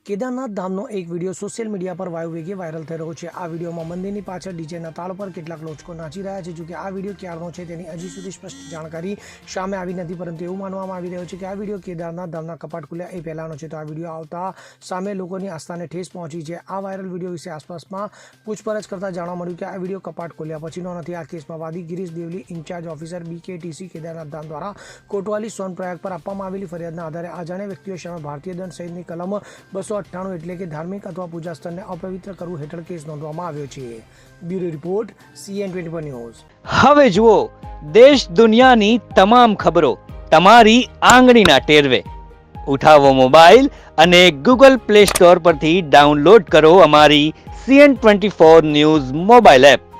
કેદારનાથ ધામનો એક video social media પર વાયુવેગે viral થઈ રહ્યો છે। આ વિડીયોમાં મંદિરની પાછળ ડીજેના તાળ પર કેટલાક લોચકો નાચી રહ્યા છે। જો કે આ વિડીયો ક્યારનો છે તેની હજી સુધી સ્પષ્ટ જાણકારી સામે આવી નથી, પરંતુ એવું માનવામાં આવી રહ્યું છે કે આ વિડીયો કેદારનાથ ધામના કપાટ ખુલ્યા એ પહેલાંનો છે। તો આ વિડીયો આવતા સામે લોકોની આસ્થાને ઠેસ પહોંચી છે। આ વાયરલ વિડીયો વિશે આસપાસમાં પૂછપરછ કરતા જાણવા મળ્યું કે આ વિડીયો કપાટ ખોલ્યા પછીનો નથી। આ કેસમાં વાદી Girish Devli, in charge officer BKTC Kedarnath Dham દ્વારા કોટવાલી સોનપ્રયાગ પર આપવામાં આવેલી ફરિયાદના આધારે અજાણ્યા વ્યક્તિઓ સામે ભારતીય દંડ સહિતની કલમ 298 એટલે કે ધાર્મિક અથવા પૂજા સ્થળને અપવિત્ર કરવું હેઠળ કેસ નોંધવામાં આવ્યો છે। Bureau report CN24 news. હવે જુઓ દેશ દુનિયાની તમામ ખબરો તમારી આંગળીના ટેરવે। ઉઠાવો મોબાઈલ અને Google Play Store પરથી ડાઉનલોડ કરો અમારી CN24 ન્યૂઝ મોબાઈલ એપ।